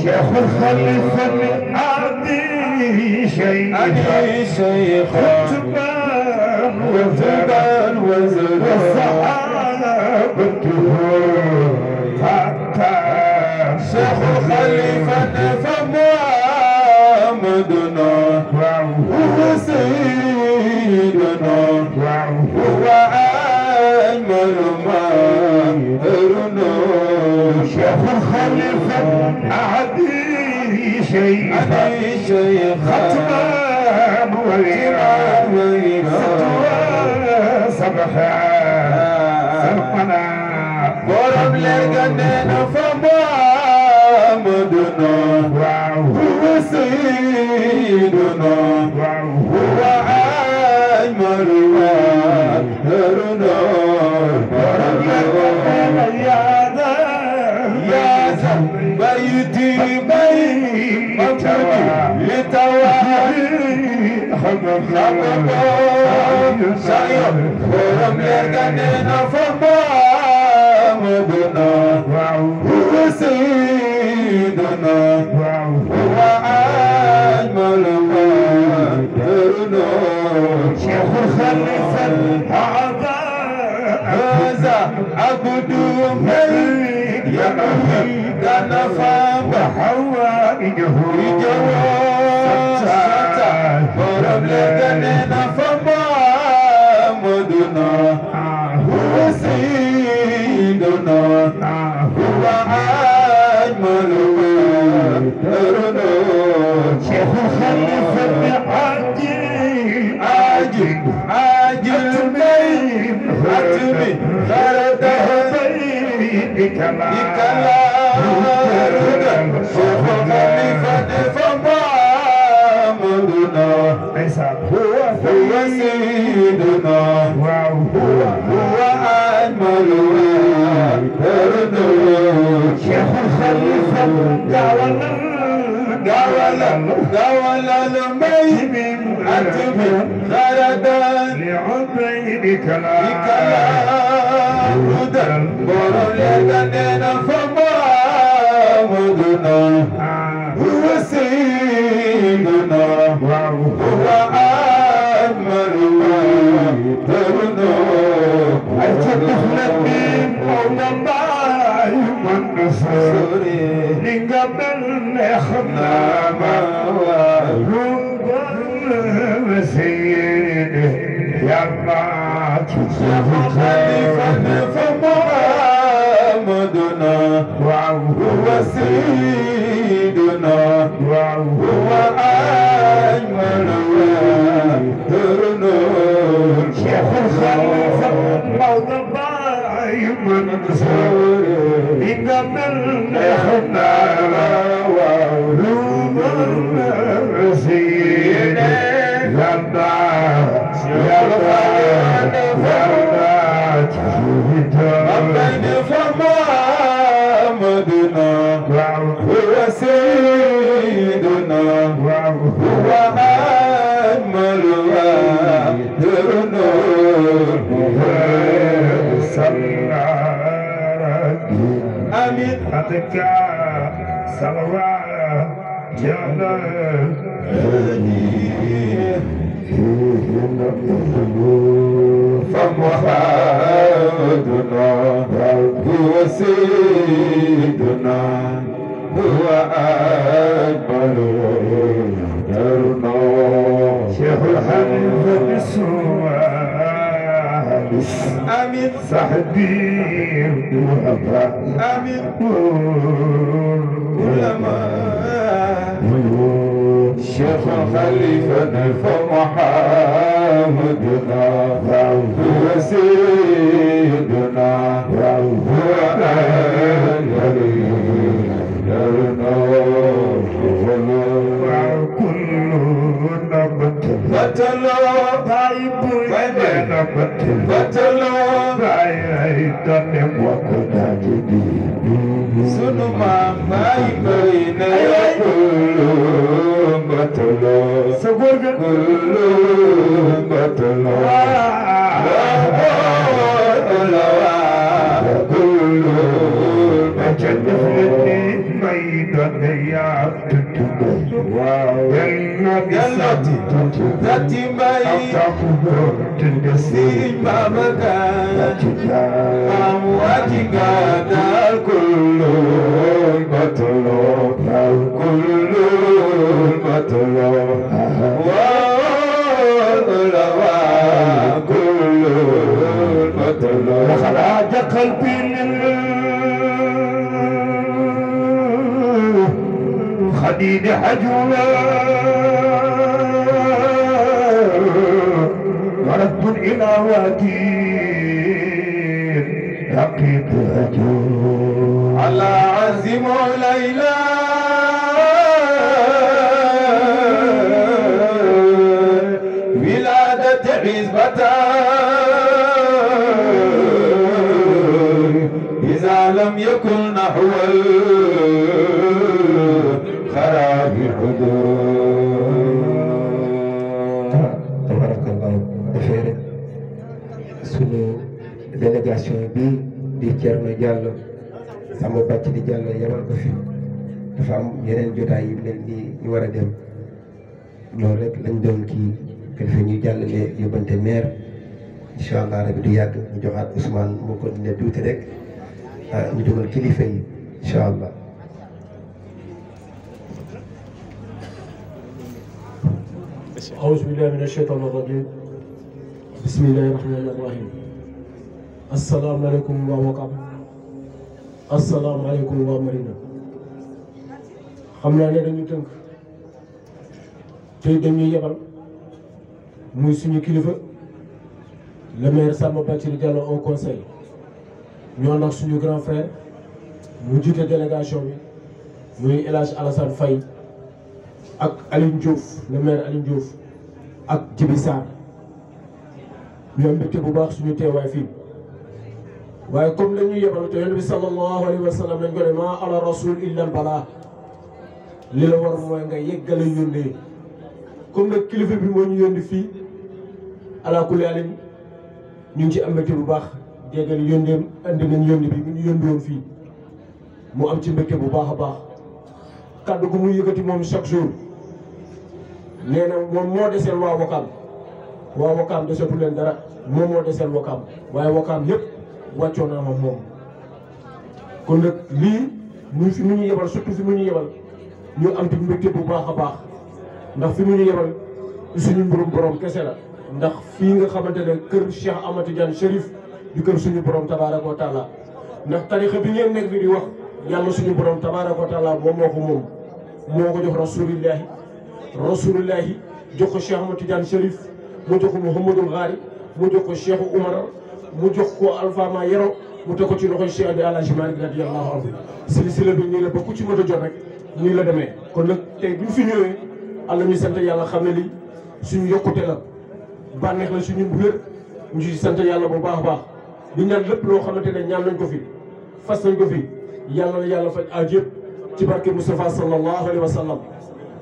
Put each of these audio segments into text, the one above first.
شيخ الخليفة عادي شيخ خطبان وزران والصحابة حتى شيخ الخليفة فمحمدنا هو سيدنا هو أجمل ما أرنا شيخ الخليفة عادي شيخ ختمان وغيران سبحا سبحنا ورب للجنة فمحمدنا هو سيدنا هو أجمل ما أرنا ورب للجنة يا بيتي لتوالي سيد ورم لغنينا فمحمدنا هو سيدنا هو أجمل ما يرنا شيخ الخليفة هذا عبد ملك ينهي كنفا بحوائجه ورب لغنينا فمحمدنا هو سيدنا هو أجمل ويرنا شيخ الخليفة عاجل بين حتمي غرده بكلام شيخ الخليفة فمحمدنا هو سيدنا هو أجمل ويرنا شيخ الخليفة قاول الميت أتبي غردا لعبيدك هدى بر لغنينا فمحمدنا هو سيدنا هو أجمل ويرنا أجدفنا من أولماء من نصري لقبل نخنا ربنا سيده يا الله خليفة فمحمدنا هو سيدنا هو أجمل ويرنا شيخ الخليفة موضع من نصري لقبل نخنا ربنا سيده يا الله فمحمدنا هو سيدنا هو أجمل ويرنا آمين أتكا صلوات جانا فمحمدنا هو سيدنا هو أجمل ويرنا شيخ الحنيف بالسؤال آمين صحبي آمين علماء شيخ الخليفة فمحمدنا هو سيدنا هو أجمل بطلو sunu maam baay bëri na kullu batalo sa góor ga kullu batalo batalo kullu جدفني ميدان يا يلاتي ذاتي مي تدسين بامكان أمواجي قادا الكل بطلو كل بطلو والغلوى كل بطلو وخلاج قلبي خديد حجولا ورد إلى وادي يقيد أجول على عزم ليلى ولادة حزبة إذا لم يكن نحو خراب الحدود تبارك الله بخير سنو délégation bi di Thierno Diallo sama bàcc di Diallo yabal ko fi dafa am yeneen jotaay yu mel nii ñu war a dem loolu rek lañ doon kii kilifa ñu jàllale yóbbante maire incha allah rabi du yàgg ñu joxaat Ousmane mu ko ne tuuti rek ñu dugal kilifa yi incha allah. أعوذ بالله من الشيطان الرجيم بسم الله الرحمن الرحيم السلام عليكم ووقام السلام عليكم ومرينا خمنا ne dañu tënk tey dañuy yebal muy suñu kilifa le maire Samba Bathily Diallo au conseil ñoo nag suñu grand frère mu jiite délégation bi muy El Hadj Alassane Faye ak Aline Diouf le maire Aline Diouf ak Djibi Sarr ñoo mbégte bu baax suñu teewaay fii waaye comme la ñuy yebal te yonent bi sallallahu alayhi wa sallam lañ ko ne maa ala rasul illa balaa li la war mooy nga yeggale yónnee comme nag kilifa bi moo ñu yónni fii ala kulli alin ñu ngi ci am mbégte bu baax yeggale yónneem andi nañ yónni bi mu ñu yónni woon fii mu am ci mbégte bu baax a baax kàddu gu muy yëkkati moom chaque jour nee na moom moo deseel waa Wakaam desetu leen dara moom moo deseel Wakaam waaye Wakaam yëpp wàccoo naa ma moom kon nag lii muy fi mu ñu yebal surtout fi mu ñu yebal ñu am ci mbégte bu baax a baax ndax fi mu ñu yebal suñu mbirum borom kese la ndax fii nga xamante ne kër Cheikh Ahmad Tidiane Chérif di kër suñu borom tabaaraka wa taala ndax tarixa bi ngeen nekk fi di wax yàlla suñu borom tabaaraka wa taala moom moo ko moom moo ko jox rasulillahi jox ko Cheikh Ahmad Tidiane Chérif mu jox ko Mouhamadul Ghari mu jox ko Cheikh Oumar mu jox ko Alpha Ma Yero mu teg ko ci loxoy Cheikh bi Alhaji Malick radiyallahu anhu silsila bi nii la ba ku ci mën a jot rek nii la demee kon nag tey bu ñu fi ñëwee Allah ñu sant yàlla xam ne li suñu yokkute la bànneex la suñu wér ñu ci sant yàlla bu baax a baax di ñaan lépp loo xamante ne ñaan nañ ko fi fas nañ ko fi yàlla na yàlla faj aaju yëpp ci barke Moustapha sallallahu alayhi wa sallam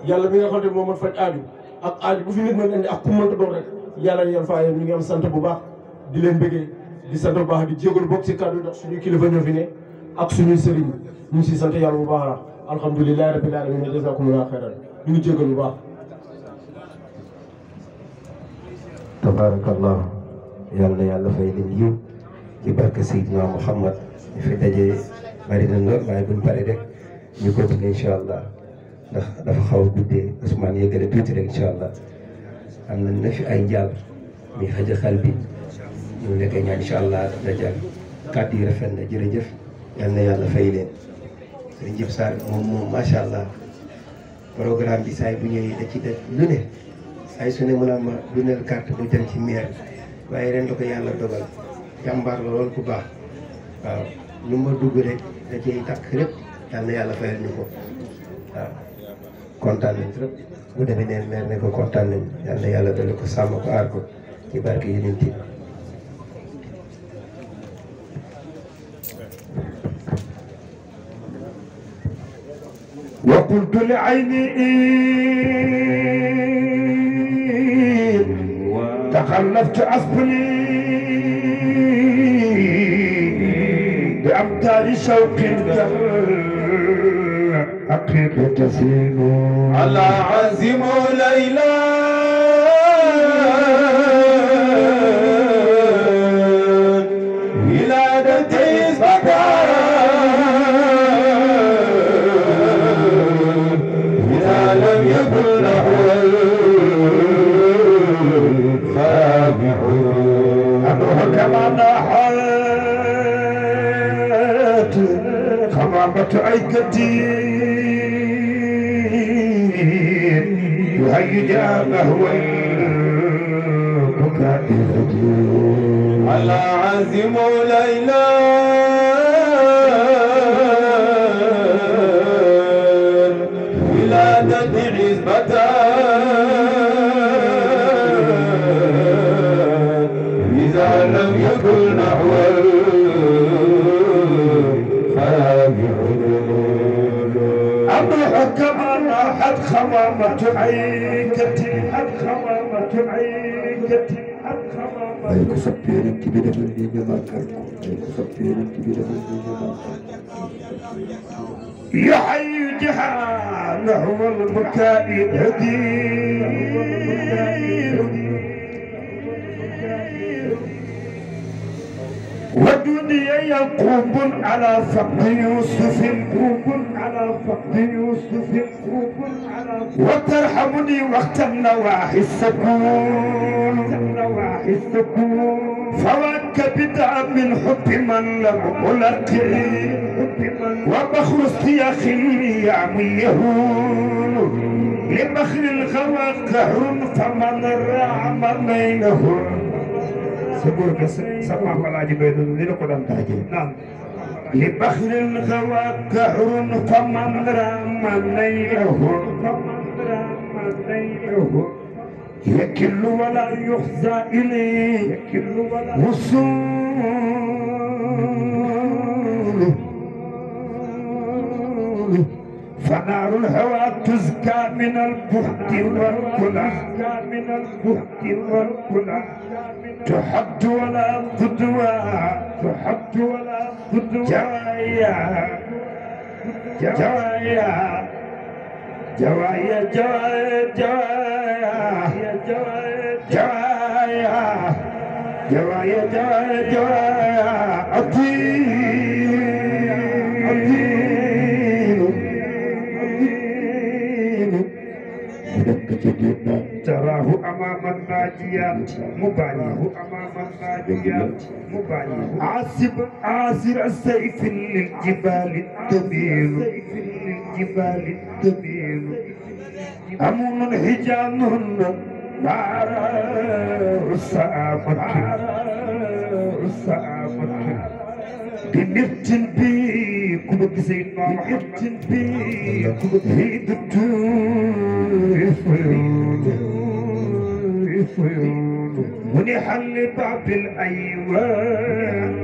yàlla mi nga xam ne moo mën faj aaju ak aaju bu fi nit mën indi ak ku mënta doon rek yàlla na yàlla faa ñu ngi am sant bu baax di leen bëggee di sant bu baax di jégalu bokk ci kàddu ndax suñu kilifa ñoo fi ne ak suñuy sëriñ ñu ngi siy sant yàlla bu baax la alhamdulilahi rabbil alamin jazakumullahu xayran ñu ngi jégalu bu baax. tabarakallah yàlla na yàlla fay leen yiw ci barke Seydina Muhammad ñu fi daje bari na lool waaye buñ pare rek ñu continuer incha allah ndax dafa xaw a guddee Ousmane yeggale tuuti rek incha allah am na fi ay njaal mi xaja xal bi ñu nekk ñaan incha allah da jàll kàddu yi rafet na jërëjëf yal na yàlla fay leen sëriñ Djibi Sarr moom macha allah programme bi saa yi bu ñëwee da ci def lu ne ay su ne mën a ma bindal carte bu dem ci maire waaye ren da ko yàlla dogal jàmbaar la lool ku baax waaw lu ma dugg rek da ciy takk lépp yal na yàlla fayal ñu ko waaw kontaan nañ trop bu demee neen maire ne ko kontaan nañ yal na yàlla dale ko sàmm ko aar ko ci barke yeneen ti وقلت لعيني تخلفت أصبني بأمر بمختار شوق حقيقة سينو على عازم ليلى ولادة إسبكار إذا لم يكن له خابعون أنه كما نحت خمامة أيكتي يهيج نهو البكاء على عزم ليلى ولادة عزبة إذا لم يكن نحو كما راحت خمامة عيكتي خمامة عيكتي ay ko soppee rek bi defal ni ñu màggal ko ay ko soppee rek bi defal ni ñu màggal يحيي جهان هو البكاء هدير ودني يعقوب على فقد يوسف على فقد يوسف وترحمني وقت النواحي السكون فواك بدع من حب من لم ألقي وبخر السياخ يعميه لبخر الغوى قهر فمن راع منينه سبور بس سمع ملاجي بيدن ليلكو دان تاجي نعم لبخر الغوى قهر فمن راع منينه يكل ولا يخزى إليه وصول فنار الهوى تزكى من البخت والكلى تحد ولا قدوى جوايا تراه أمام الناجيات مباني عاصر السيف للجبال الدميل أمون حجانهن نار السآمة بمرت بي كبك سيدنا بمرت بي هيد الفيون ونحل باب الأيوان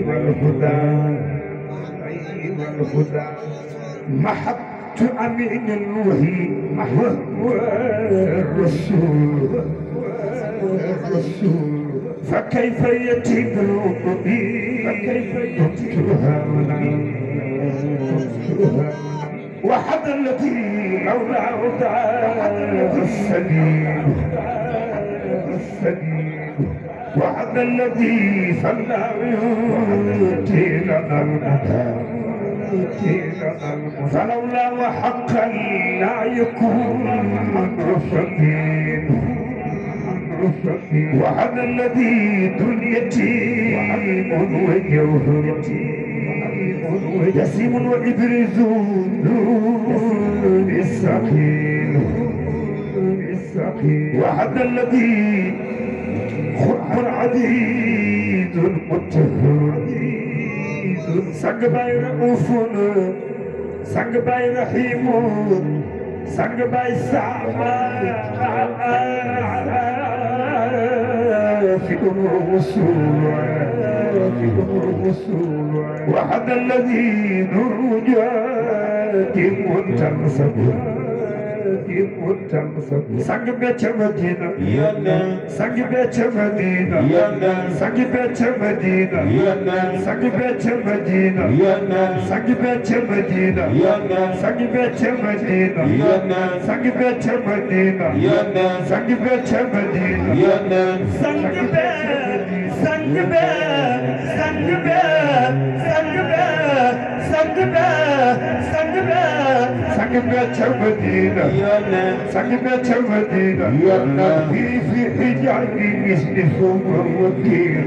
الهدى محبت أمين الوهي وهو الرسول فكيف يتيب الوقوبي وحد الذي لولاه تعالى السبيل وحد الذي صلى يؤتي لنا الهدى فلولا وحقا لا يكون رفقين وهذا الذي دنيتي وجوهرتي يسيم وإبرز السقيل وهذا الذي خطب عديد متهر سقباي رؤوف سقباي رحيم سقباي سعما في الرسول وهذا الذي نرجى منتنصب sang becca Madina sang becca Madina sang becca Madina sang becca Madina sang becca Madina sang becca Madina sang becca Madina sang becca Madina sang becca Madina sang becca Madina في حجابي اسمهم وكيل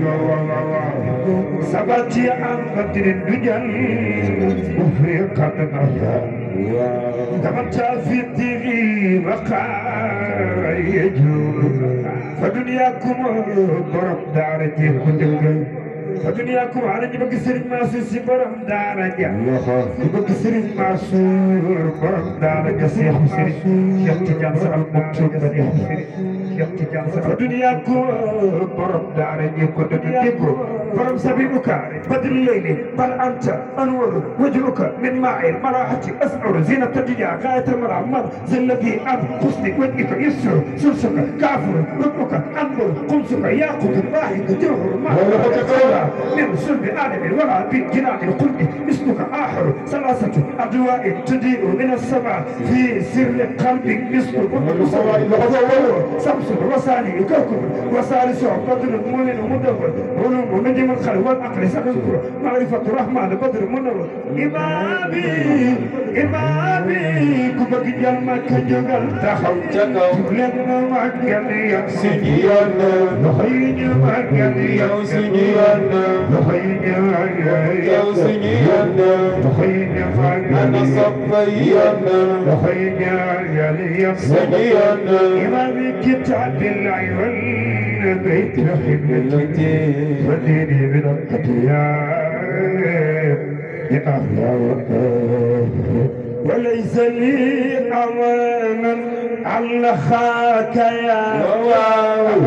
سبتي عن بدر الدجل وفرقة النهار تمتع في الدغي وقع يجور فدنياكم برم دارتي كدك فدنياكم على جبك سرين ماسور برم دارجا جبك سرين ماسور برم دارجا سيخ سرين شيخ جان سال مكتوب بدي فدنياكم برم دارجا كدك برم سبيبك بدل الليل بل أنت أنور وجهك من ماء المراحة أسعر زينة الدنيا غاية المرامر زلتي أب حسنك وجهك يسر سلسك كافر ربك أنظر قمسك ياقوت الراحك جوهر ما من سلب آدم الورى بجنان القلب اسمك آخر ثلاثة أضواء تضيء من السماء في سر قلبك مثل شمس وثاني كوكب وثالث بدر مؤمن مدبر علوم نجم الخلق والعقل سنذكر معرفة الرحمن بدر منور إمامي كبك جلمك جغل تخو لما مكان يكسجيان نخيج مكان يكسجيان نخيج يكسجيان نخيج أنا صبيان نخيج يكسجيان إمامي كتاب الله والبيت خدمتي فديني من الخطيئات يا وليس لي أمانا على خاك يا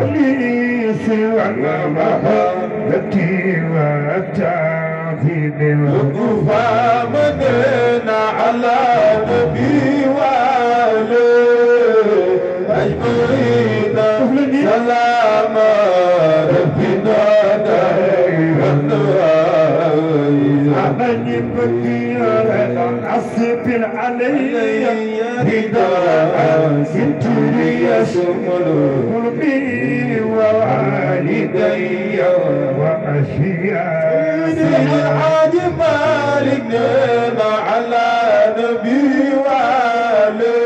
ولي سوى محبتي والتعذيب وقفا مدنا على نبي وآله أجمعين سلام ربنا دائما أمني بكير أصب علي هداء ستري شمل قلبي ووالدي وأشيائي الحاج مالك على نبي وآله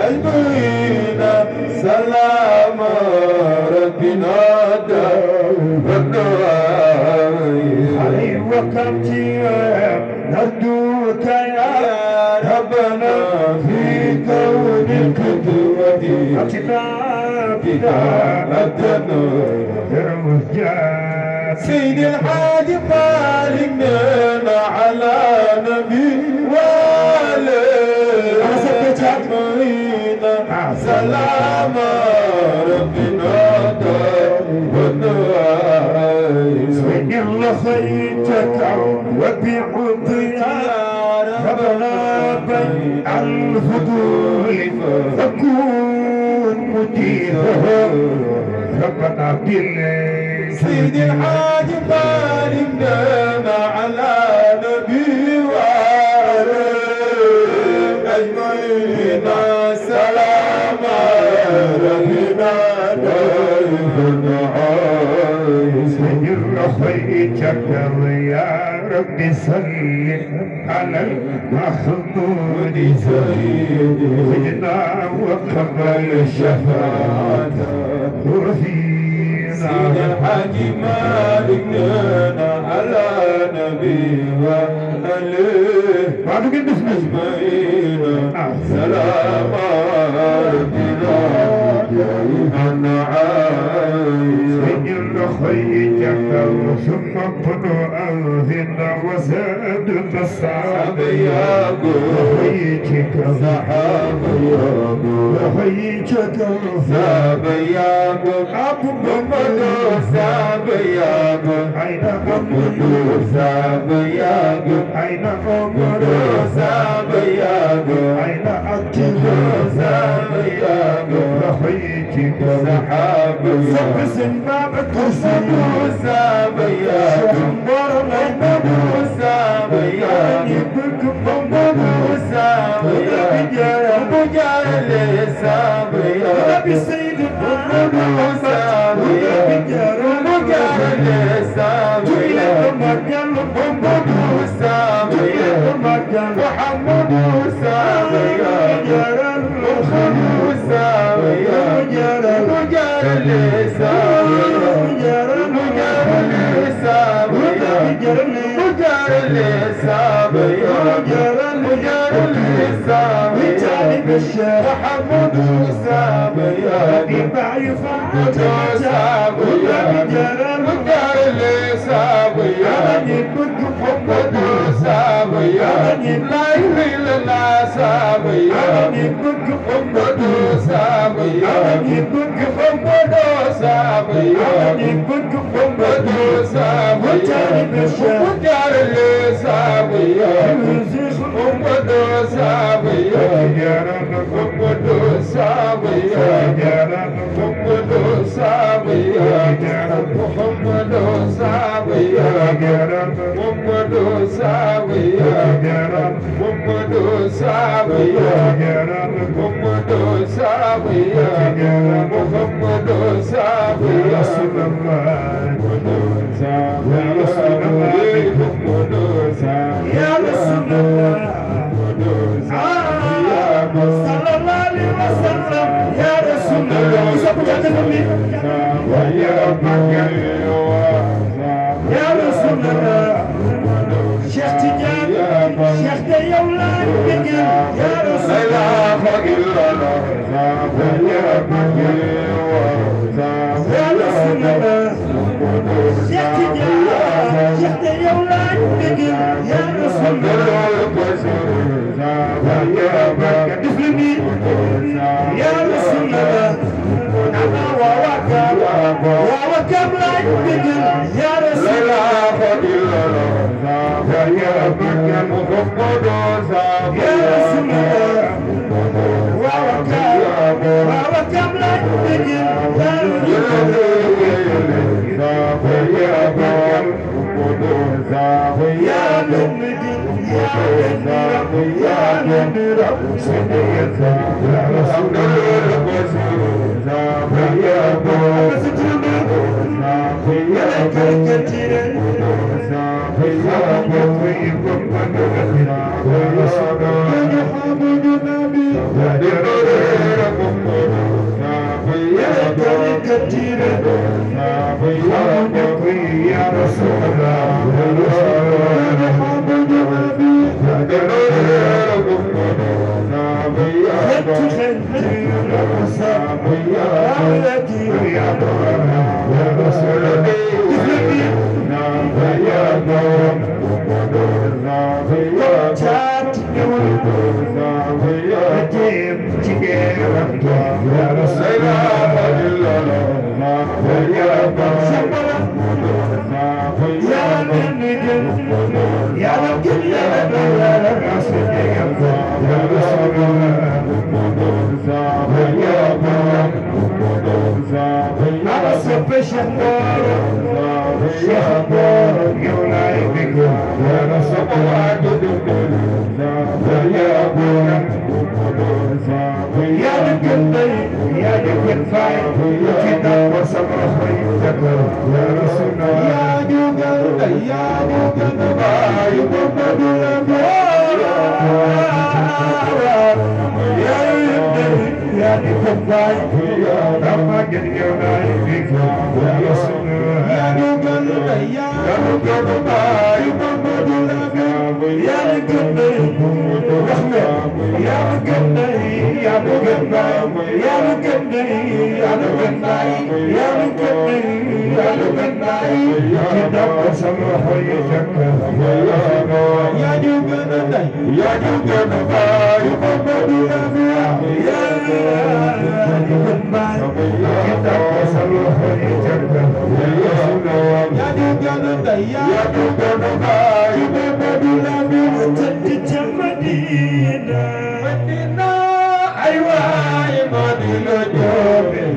أجمعين سلام ربنا دائما علي وكرتي نرجوك يا ربنا في كونك قدوتي أتنا بداءتنا رمجات سيد الحاج مالك على نبي وآله أجمعين سلام ربنا سيد الله خيتك وبعضيا ربنا بين الفضول فكون مديره ربنا بالله سيد الحاج مالك على نبي وآله أجمعين سلام ربنا خيتك يا رب صل على المحمود سيدنا وقبل الشفاعة وفينا سيد الحاج مالك على نبي وآله بعد كده أجمعين سلام ربنا أنا عايز خيتك ثم بنو أنذن وزاد الصعب ياقو خيتك صحاب ياقو خيتك صعب ياقو أبو بمدو صعب ياقو أين أمدو صعب ياقو أين أمدو صعب ياقو أين أكتب صحابة سبس باب الكرسي سابيا جمبر محمود سابيا محمود سابيا بجال سابيا نبي سيد محمود سابيا بجال سابيا مجال محمود سابيا محمود سابيا محمود سابيا مجال سابيا محمد سابيا ببعي فعد سابيا مجال سابيا محمد سابيا لا يهل لنا سابيا محمد سابيا محمد سابيا محمد سابيا مجال سابيا محمد سابيا محمد سابيا محمد سابيا محمد سابيا محمد سابيا محمد سابيا محمد سابيا محمد سابيا رسول الله يا رسول الله يا رسول الله صلى الله عليه وسلم يا رسول الله يا رسول الله شيخ تجاني شيخ ديولان يا رسول الله يا رسول الله شيخ تجاني شيخ ديولان يا رسول الله يا رسول الله أنا ووكم لا يبدل يا رسول الله يا رسول الله ووكم لا يبدل يا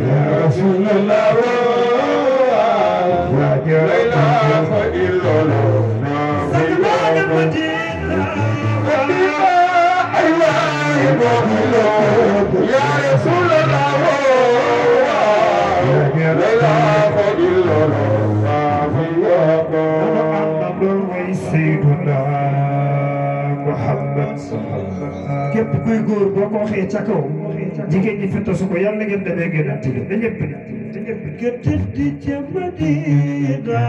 يا يا رسول الله لا إله إلا الله سيدنا محمد képp kuy góor boo ko waxee ca kaw jigéen ñi fetta su ko yàlla ngeen demee ngeen atti da ñëpp ne ke tëddi ca Madina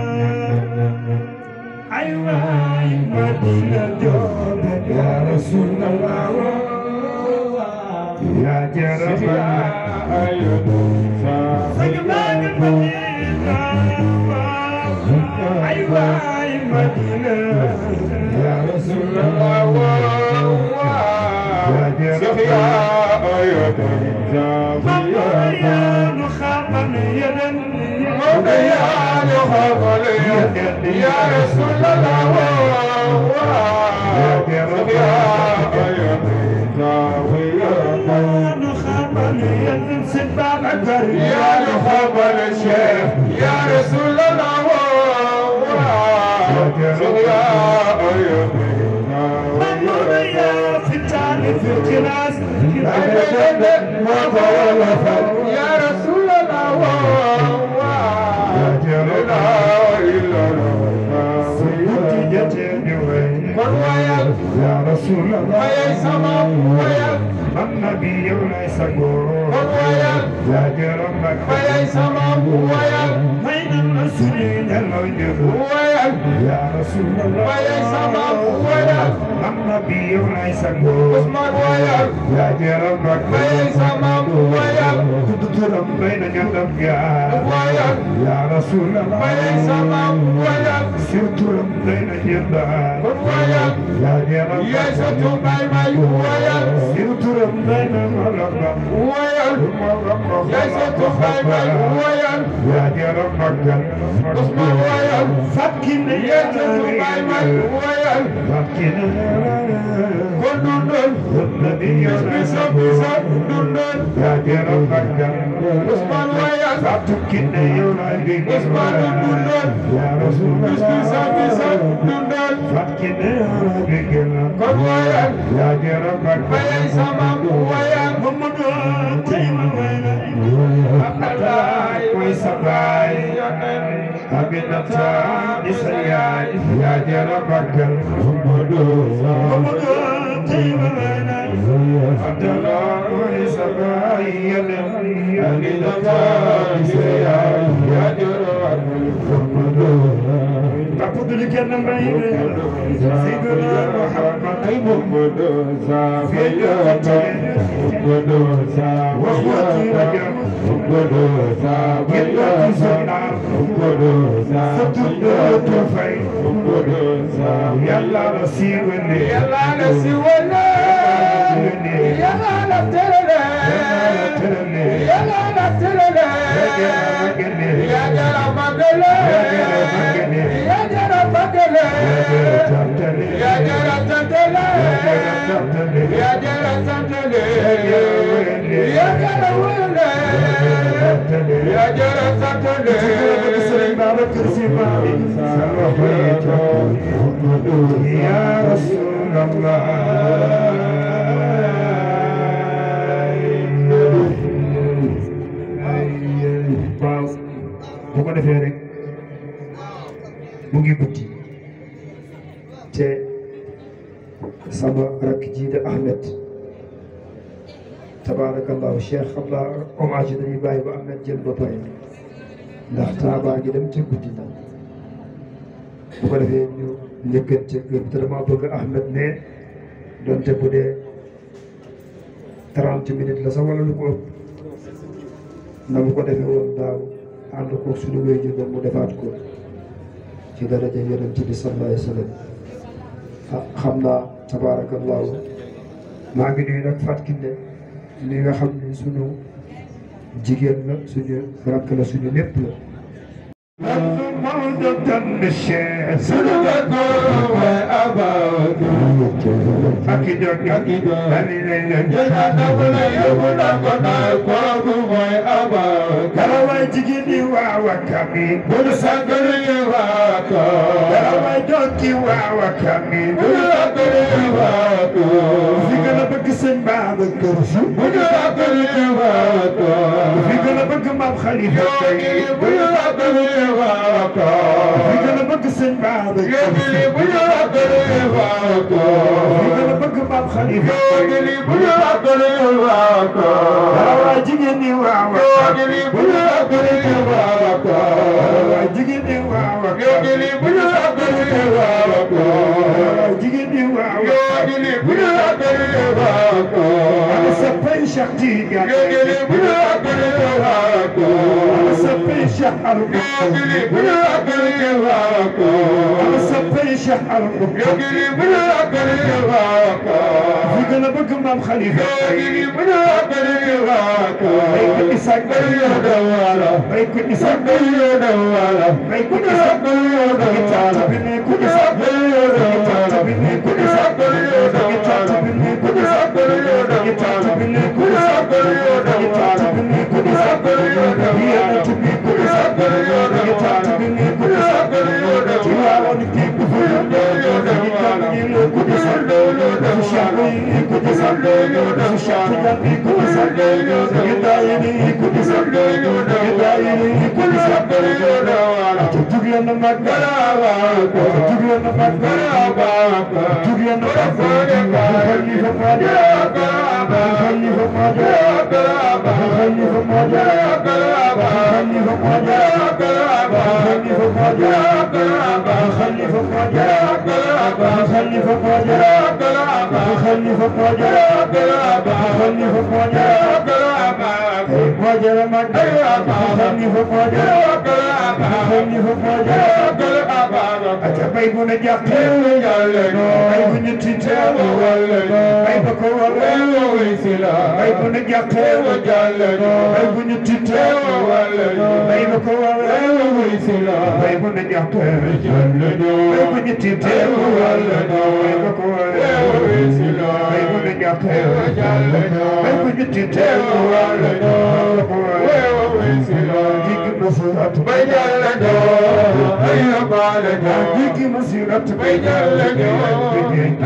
ay waay Madina joobe ya Rasulallah ya jaraba ayudu sagmaga Madina ay waay Madina ya Rasulallah سخيا أيضا جابيا نخامن يدن موضيا نخامن يدن يا رسول الله سخيا أيضا جابيا نخامن يدن سباب يا نخامن الشيخ يا رسول الله سخيا أيضا في الكلاس يا رسول الله لا إله إلا الله يا رسول الله يا سماء النبي ليس قول يا جرمك يا سماء بين المسلمين الموجود يا رسول الله يا سماء النبي ليس قول يا جرمك يا سماء كنت بين يدك يا رسول الله يا سماء سرت بين يدك يا جرمك يا ستو سرت بين ملك يا ستو يا جرمك فكين يا ستو فكين كنون النبي يا جرمك عثمان ويا فكين يا رسول الله فكين يا جرمك يا سمام ويا محمد تيم ويا الله ويسباي أبنتا إسياي يا جرمك محمد تيم ويا الله ويسباي أبنتا إسياي يا جرمك محمد أقول لك أنا بعيد سيدنا محمد محمد سافيا محمد سافيا محمد سافيا محمد سافيا محمد سافيا يلا نسيوني يلا نسيوني يلا نترني يلا نترني يا جرى مقلة يا جرى مقلة يا جرى تنتلي يا جرى تنتلي يا جرى ويلي يا جرى تنتلي يا رسول الله bu ko defee rek mu ngi guddi te sama rakk ji de Ahmed tabarakallahu Cheikh xam naa hommage dañuy bàyyi ba Ahmed jël ba pare ndax taabaa ngi dem te guddi na bu ko defee ñu njëkkante te dama bëgg Ahmed ne donte bu dee 30 minutes la sax wala lu ko ëpp na mu ko defee woon daaw ànd ko suñu wéyjur ba mu defaat ko ci daraja yonent bi sallallahu alayhi wa sallam xam naa tabarakallahu maa ngi nuyu nag Fatou Kiné li nga xam ne suñu jigéen la suñu rakk la suñu lépp la Karaway jigéen ñi waaw ak mi bu sagal yi waaw ko Karaway dokki waaw ak mi bu sagal si bu ñu àggale waaka fi gën a bëgg maam Khalifa tey bu ñu àggale waaka fi gën a bëgg sëñ Baaba bu ñu àggale waaka fi gën a bëgg maam Khalifa tey bu ñu àggale waaka waa jigéen ñi waaw bu ñu àggale waaka waa jigéen ñi waaw bu ñu àggale waaka jigéen ñi waaw bu ñu àggale waaka ana sappay Cheikh Tidiane bu ñu àggale waaka ana sappay Cheikh Alba bu ñu àggale waaka ana sappay Cheikh Alba bu ñu àggale waaka fi gën a bëgg maam Khalifa bu ñu àggale waaka ay ko Isaac Bayo dawala ay ko Isaac Bayo dawala ay ko Isaac Bayo dawala ko Isaac Bayo dawala ko Isaac Bayo dawala ko Isaac Bayo dawala ko Isaac Bayo dawala ko Isaac Bayo dawala ko Isaac Bayo dawala ko Isaac Bayo dawala ko bay bu ne jàpp bay bu ñu tiite bay ba ko bay bu ne jàpp bay bu ñu tiite bay ba ko bay bu ne jàpp bay bu ñu tiite bay ba ko bay bu ne jàpp bay bu ñu tiite bay jàll doo ay baale doo digi musirat bay jàll doo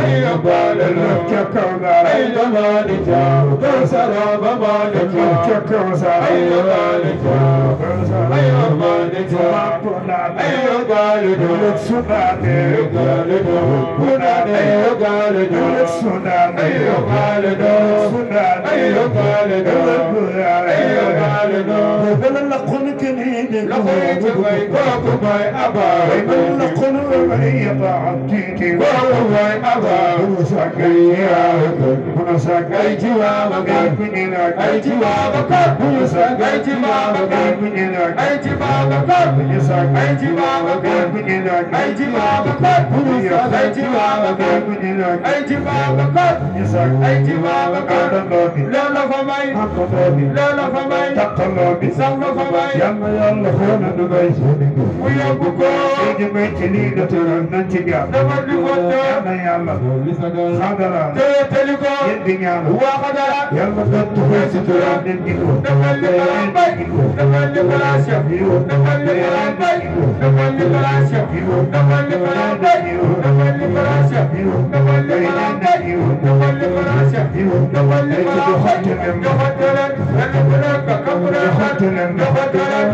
ay baale doo ca kaw daal ay damaani jaaw kaw sara ba maane jaaw ca kaw sara ay damaani jaaw ay maane jaaw ay baale doo sunaane baale doo sunaane ay baale doo sunaane ay baale doo sunaane ay baale doo ay baale doo bala la xon kene la xoy way ko bay aba bala xon way ya titi ko way aba sakay ya ko sakay jiwa ga kunina ay jiwa ga ko sakay jiwa ga kunina ay jiwa ga ko sakay jiwa ga kunina ay jiwa ga ko sakay jiwa ga kunina ay jiwa ga ko sakay jiwa ga la la fa may la la fa may takalo bi sang la fa may yalla yalla xona du bay mu yobbu ko di may ci li do tan nan ci ga dama di ko na yalla li sagal sagala te teli ko yeddi ñaan wa xadara yalla dott ko ci turam den di ko dama li bay dama li balasha dama li bay dama li balasha dama li bay dama li balasha dama li bay dama li balasha dama li do xatem do xatem wala ka ka do xatem do xatem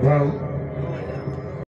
waaw